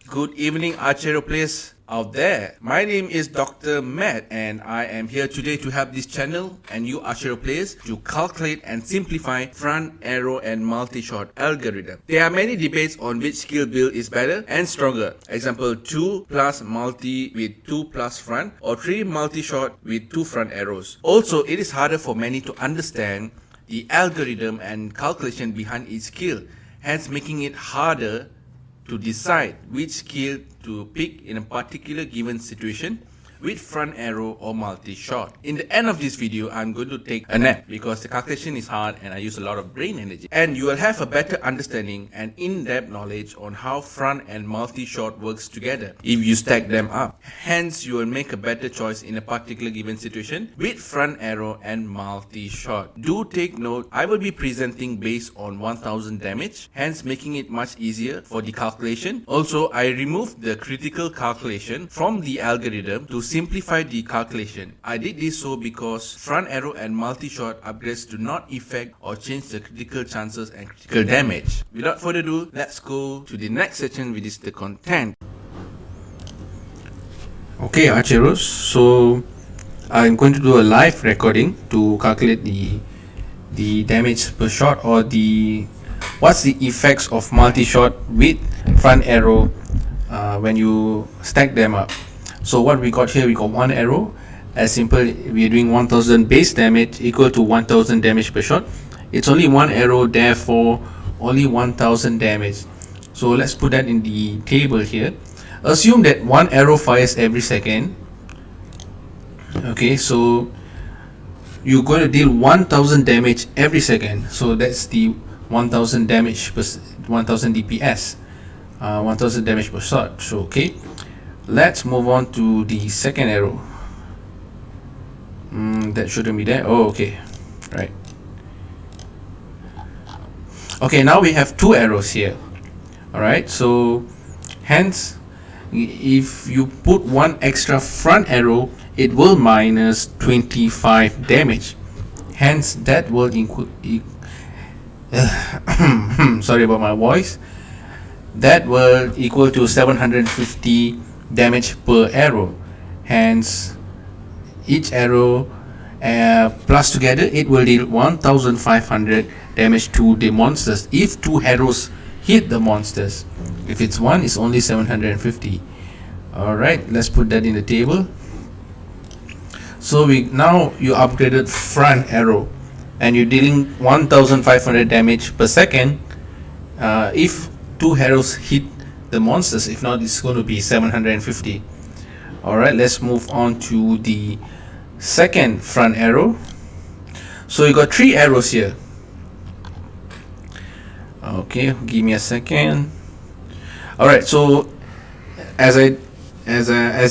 Good evening, Archero players out there. My name is Dr. Matt and I am here today to help this channel and you Archero players to calculate and simplify front arrow and multi-shot algorithm. There are many debates on which skill build is better and stronger. Example 2 plus multi with 2 plus front or 3 multi-shot with 2 front arrows. Also, it is harder for many to understand the algorithm and calculation behind each skill, hence making it harder to decide which skill to pick in a particular given situation with front arrow or multi-shot. In the end of this video, I'm going to take a nap because the calculation is hard and I use a lot of brain energy. And you will have a better understanding and in-depth knowledge on how front and multi-shot works together if you stack them up. Hence, you will make a better choice in a particular given situation with front arrow and multi-shot. Do take note, I will be presenting based on 1000 damage, hence making it much easier for the calculation. Also, I removed the critical calculation from the algorithm to simplify the calculation. I did this so because front arrow and multi-shot upgrades do not affect or change the critical chances and critical damage. Without further ado, let's go to the next section, which is the content. Okay, Archeros, so I'm going to do a live recording to calculate the damage per shot or what's the effects of multi-shot with front arrow when you stack them up. So what we got here, we got one arrow. As simple, we are doing 1000 base damage equal to 1000 damage per shot. It's only one arrow, therefore only 1000 damage. So let's put that in the table here. Assume that one arrow fires every second. Okay, so you're going to deal 1000 damage every second. So that's the 1000 damage per 1000 DPS, 1000 damage per shot. So okay, let's move on to the second arrow. That shouldn't be there. Oh, okay, right. Okay, now we have two arrows here. All right, so hence if you put one extra front arrow, it will minus 25 damage. Hence that will include sorry about my voice. That will equal to 750 damage per arrow. Hence each arrow plus together it will deal 1500 damage to the monsters if two arrows hit the monsters. If it's one, it's only 750. Alright, let's put that in the table. So now you upgraded front arrow and you're dealing 1500 damage per second if two arrows hit the monsters. If not, it's going to be 750. Alright, let's move on to the second front arrow. So you got three arrows here. Okay, give me a second. Alright, so as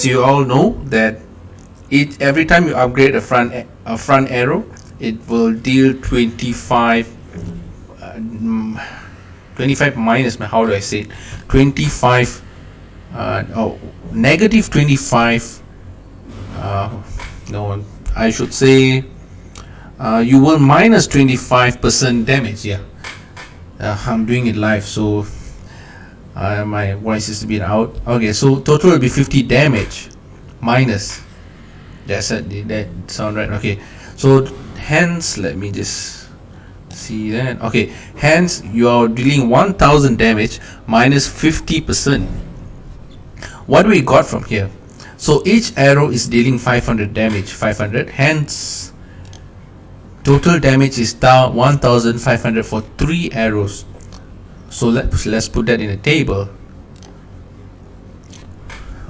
you all know that every time you upgrade a front arrow, it will deal 25 minus, how do I say it? 25 negative 25 no, I should say you will minus 25% damage. Yeah, I'm doing it live, so my voice is a bit out. Okay, so total will be 50 damage minus. That's it, that sound right? Okay, so hence let me just see that. Okay, hence you are dealing 1000 damage minus 50%. What do we got from here? So each arrow is dealing 500 damage, 500. Hence total damage is down 1500 for 3 arrows. So let's put that in a table.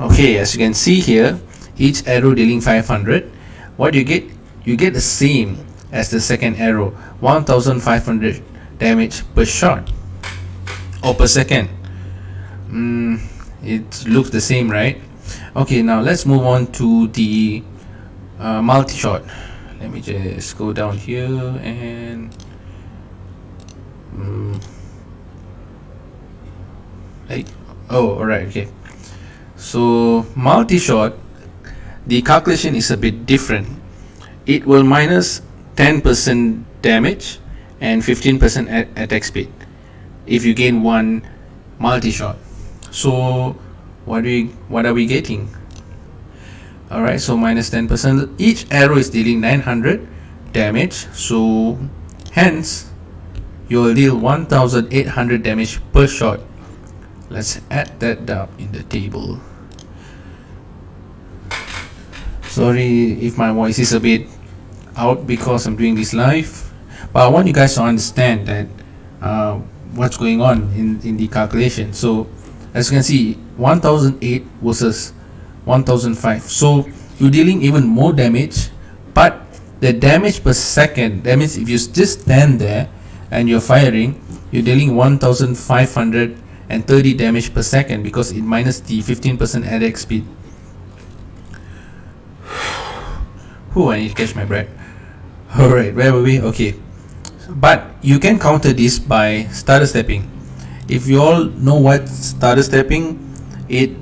Okay, as you can see here, each arrow dealing 500. What you get? You get the same as the second arrow, 1500 damage per shot or per second. It looks the same, right? Okay, now let's move on to the multi-shot. Let me just go down here and alright, okay. So multi-shot, the calculation is a bit different. It will minus 10% damage and 15% attack speed if you gain one multi-shot. So what are we getting? Alright, so minus 10%. Each arrow is dealing 900 damage, so hence you will deal 1800 damage per shot. Let's add that up in the table. Sorry if my voice is a bit out because I'm doing this live, but I want you guys to understand that what's going on in the calculation. So as you can see, 1008 versus 1005, so you're dealing even more damage, but the damage per second, that means if you just stand there and you're firing, you're dealing 1530 damage per second because it minus the 15% attack speed. Whew, I need to catch my breath. Alright, where were we? Okay, but you can counter this by stutter stepping. If you all know what stutter stepping, it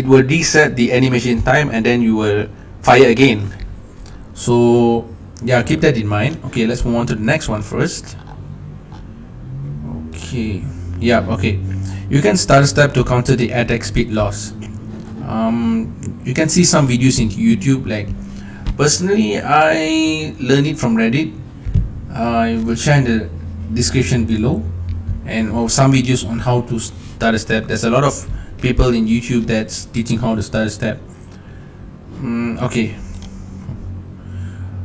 will reset the animation time and then you will fire again. So yeah, keep that in mind. Okay, let's move on to the next one first. Okay, yeah, okay, you can stutter step to counter the attack speed loss. You can see some videos in YouTube. Like personally, I learned it from Reddit. I will share in the description below, and some videos on how to stutter step. There's a lot of people in YouTube that's teaching how to stutter step. Okay,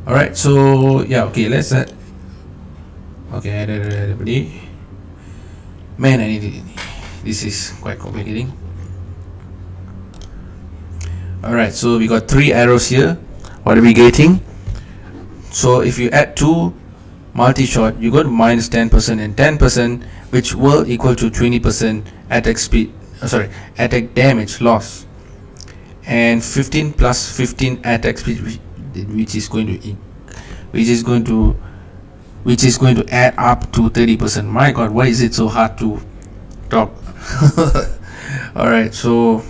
alright, so yeah, okay, let's okay, everybody. Man, I need it. This is quite complicating. Alright, so we got 3 arrows here. What are we getting? So if you add 2 multi-shot, you got minus 10% and 10%, which will equal to 20% attack speed, attack damage loss, and 15 plus 15 attack speed, which is going to add up to 30%. My god, why is it so hard to talk? Alright, so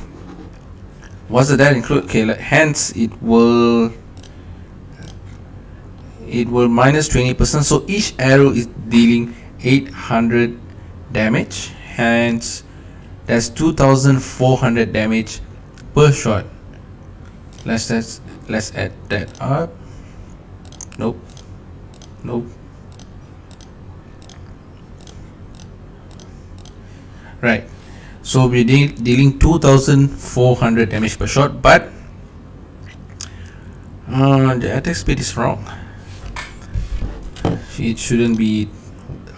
what does that include? Okay, hence it will minus 20%, so each arrow is dealing 800 damage, hence that's 2400 damage per shot. Let's add that up. Nope. Right, so we're dealing 2400 damage per shot, but the attack speed is wrong. It shouldn't be.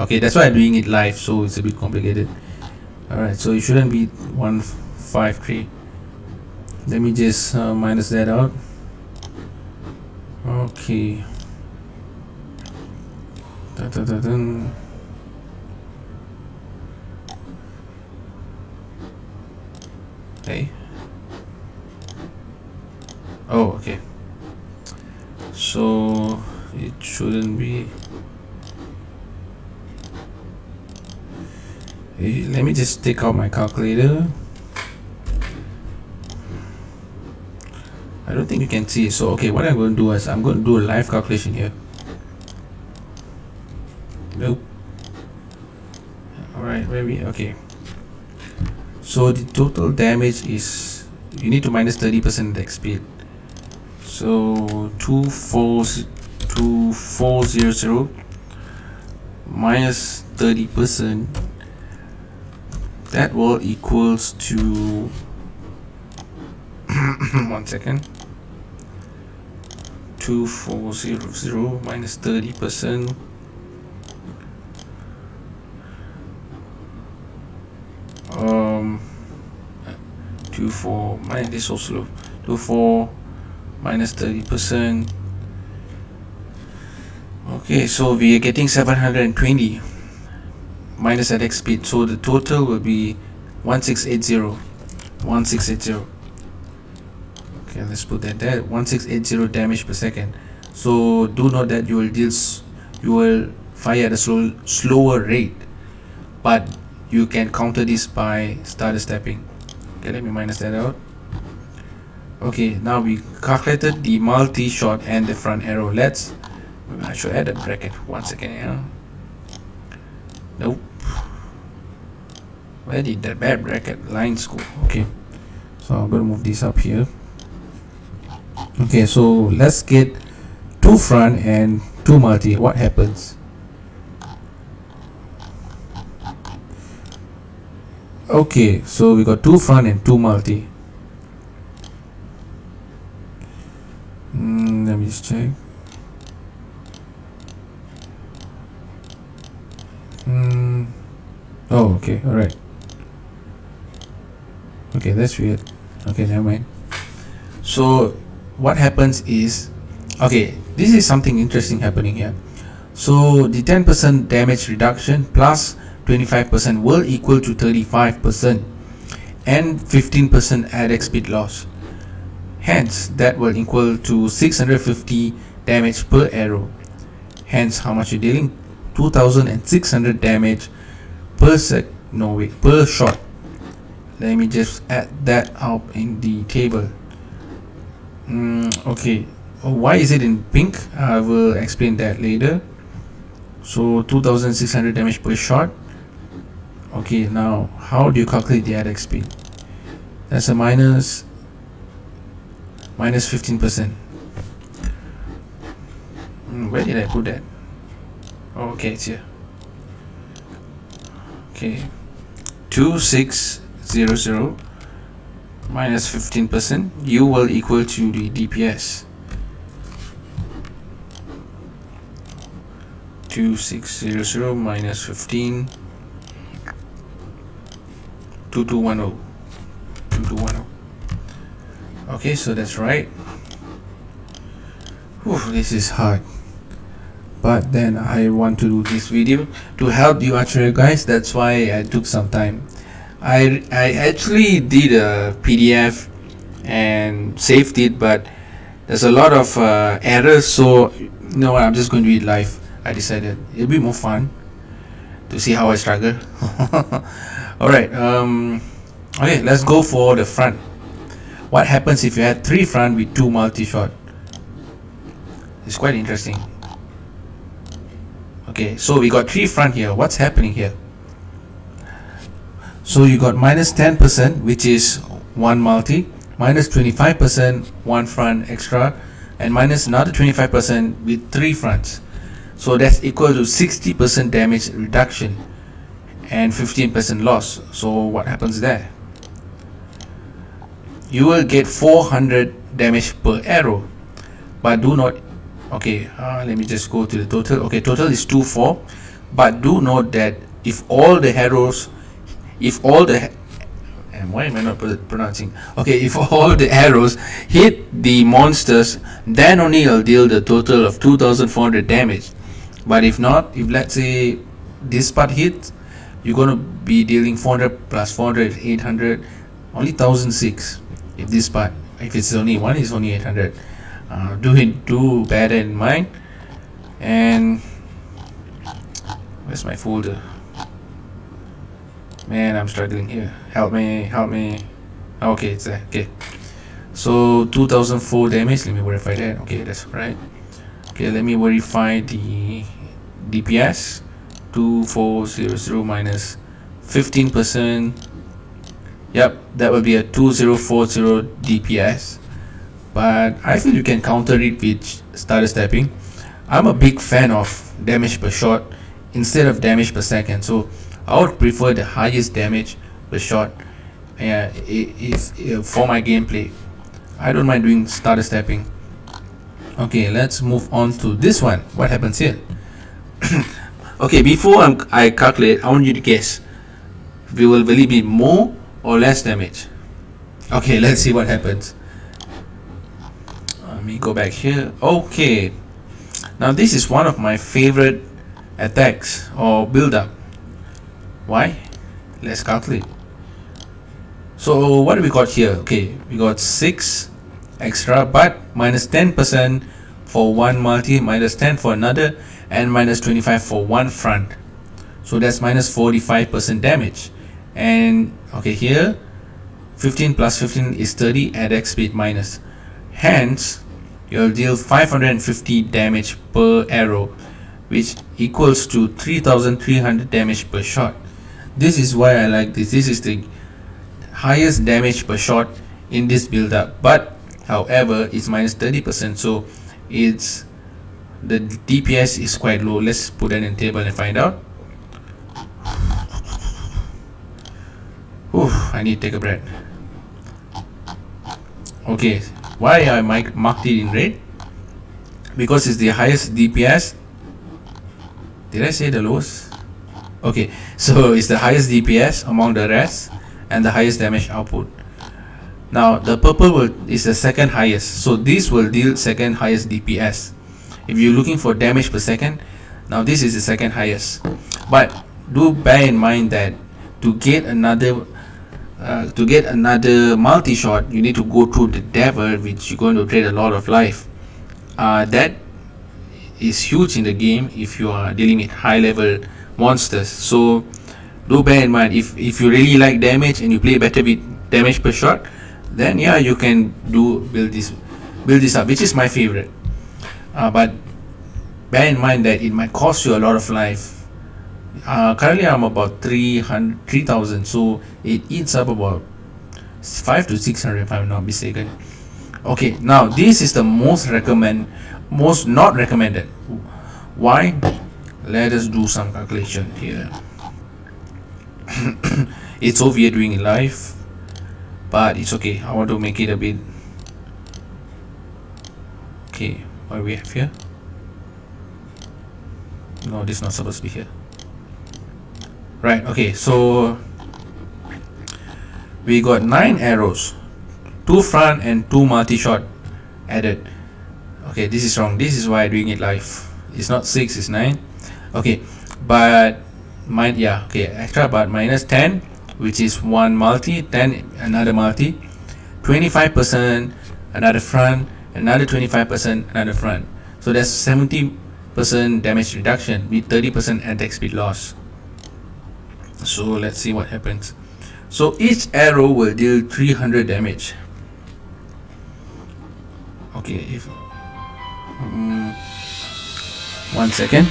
Okay, that's why I'm doing it live, so it's a bit complicated. Alright, so it shouldn't be 153. Let me just minus that out. Okay. Okay. Oh, okay. So it shouldn't be. Let me just take out my calculator. I don't think you can see it. So okay, what I'm going to do is I'm going to do a live calculation here. Nope. Alright, where we okay. So the total damage is, you need to minus 30% attack speed. So 2400 minus 30%, that will equals to 1 second. 2400 minus 30%, mind this so slow. 24 minus 30%. Okay, so we are getting 720 minus attack speed, so the total will be 1680. Okay, let's put that there. 1680 damage per second. So do note that you will fire at a slower rate, but you can counter this by stutter stepping. Okay, let me minus that out. Okay, now we calculated the multi-shot and the front arrow. I should add a bracket. 1 second here. Nope. Where did that bad bracket lines go? Okay, So I'm going to move this up here. Okay, so let's get 2 front and 2 multi. What happens? Okay, so we got 2 front and 2 multi. Let me just check. Oh, okay, alright. Okay, that's weird. Okay, never mind. So what happens is, okay, this is something interesting happening here. So the 10% damage reduction plus 25% will equal to 35% and 15% attack speed loss. Hence, that will equal to 650 damage per arrow. Hence, how much you're dealing? 2600 damage per per shot. Let me just add that up in the table. Okay, why is it in pink? I will explain that later. So 2600 damage per shot. Okay, now how do you calculate the attack speed? That's a minus 15%. Where did I put that? Oh, okay, it's here. Okay, 2600 minus 15%, U will equal to the DPS. 2600 minus 15, 2210. 2210. Okay, so that's right. Whew, this is hard. But then I want to do this video to help you Archero guys. That's why I took some time. I actually did a PDF and saved it, but there's a lot of errors, so you know what, I'm just going to do it live. I decided it'll be more fun to see how I struggle. Alright, okay, let's go for the front. What happens if you had 3 front with 2 multi-shot? It's quite interesting. Okay, so we got 3 front here. What's happening here? So you got minus 10%, which is 1 multi, minus 25%, 1 front extra, and minus another 25% with 3 fronts. So that's equal to 60% damage reduction and 15% loss. So what happens there? You will get 400 damage per arrow, but do not. Okay, let me just go to the total. Okay, total is 24, but do note that if all the arrows, why am I not pronouncing? Okay, if all the arrows hit the monsters, then only it'll deal the total of 2400 damage. But if not, if let's say this part hits, you're gonna be dealing 400 plus 400 is 800, only 1006. If this part, if it's only one, it's only 800. Do bear in mind. And where's my folder? Man, I'm struggling here. Help me. Okay, it's there. Okay, so 2004 damage. Let me verify that. Okay, that's right. Okay, let me verify the DPS. 2400 minus 15%. Yep, that will be a 2040 DPS. But I feel you can counter it with Stutterstepping. I'm a big fan of damage per shot instead of damage per second, so I would prefer the highest damage per shot for my gameplay. I don't mind doing Stutterstepping. Okay, let's move on to this one. What happens here? Okay, before I calculate, I want you to guess. Will it be more or less damage? Okay, let's see what happens. Let me go back here. Okay, now this is one of my favorite attacks or build up. Why? Let's calculate. So what do we got here? Okay, we got 6 extra, but minus 10% for one multi, minus 10 for another, and minus 25 for one front. So that's minus 45% damage. And okay, here 15 plus 15 is 30, attack speed minus. Hence, you'll deal 550 damage per arrow, which equals to 3300 damage per shot. This is why I like this. This is the highest damage per shot in this build up, but however it's minus 30%, so it's the DPS is quite low. Let's put that in table and find out. I need to take a breath. Okay, why I marked it in red? Because it's the highest DPS. Did I say the lowest? Okay, so it's the highest DPS among the rest and the highest damage output. Now the purple is the second highest, so this will deal second highest DPS. If you're looking for damage per second, now this is the second highest. But do bear in mind that to get another multi-shot, you need to go through the devil, which you're going to trade a lot of life. That is huge in the game if you are dealing with high level monsters. So do bear in mind, if you really like damage and you play better with damage per shot, then yeah, you can build this up, which is my favorite. But bear in mind that it might cost you a lot of life. Currently I'm about 3,000, so it eats up about 500 to 600 if I'm not mistaken. Okay, now this is the most not recommended. Why? Let us do some calculation here. It's so weird doing it live, but it's okay. I want to make it a bit okay. What do we have here? No, this is not supposed to be here. Right, okay, so we got 9 arrows, 2 front and 2 multi-shot added. Okay, this is wrong. This is why I'm doing it live. It's not 6, it's 9. Okay, but extra, but minus 10, which is 1 multi, 10 another multi, 25% another front, another 25% another front. So that's 70% damage reduction with 30% attack speed loss. So let's see what happens. So each arrow will deal 300 damage. Okay, if 1 second.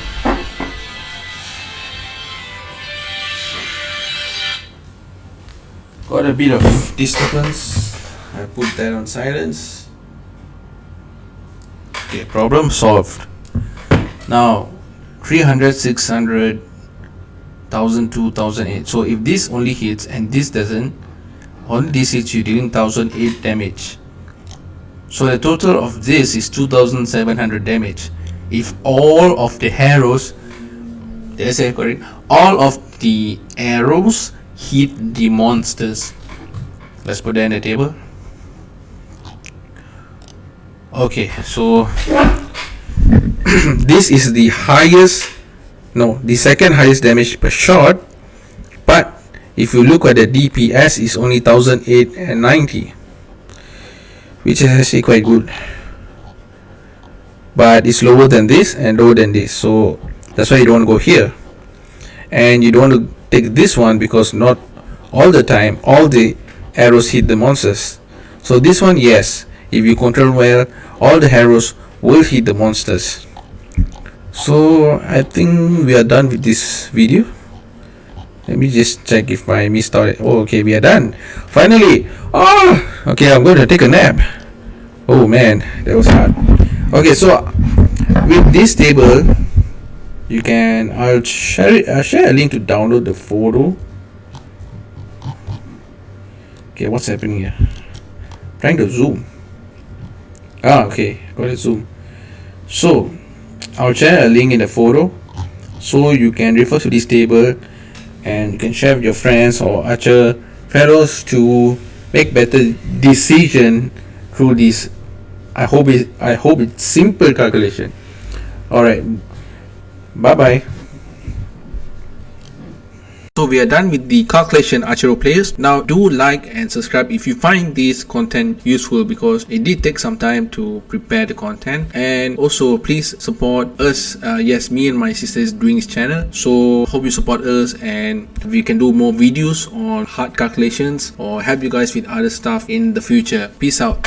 Got a bit of disturbance. I put that on silence. Okay, problem solved. Now 300, 600, 1002, 1008. So if this only hits and this doesn't, only this hits, you dealing 1008 damage. So the total of this is 2700 damage. If all of the arrows, did I say it correct? All of the arrows hit the monsters. Let's put that in the table. Okay, so this is the the second highest damage per shot, but if you look at the DPS, is only 1008 which is actually quite good, but it's lower than this and lower than this, so that's why you don't go here, and you don't want to take this one because not all the time all the arrows hit the monsters. So this one, yes, if you control well, all the arrows will hit the monsters. So I think we are done with this video. Let me just check if I missed out. Oh, okay, we are done finally. Okay, I'm going to take a nap. Oh man, that was hard. Okay, so with this table, I'll share a link to download the photo. Okay, what's happening here? Trying to zoom. Okay, got it, zoom. So I'll share a link in the photo, so you can refer to this table and you can share with your friends or Archer fellows to make better decision through this. I hope it's simple calculation. Alright, bye bye. So we are done with the calculation, Archero players. Now do like and subscribe if you find this content useful, because it did take some time to prepare the content. And also please support us. Yes, me and my sister is doing this channel, so hope you support us and we can do more videos on hard calculations or help you guys with other stuff in the future. Peace out.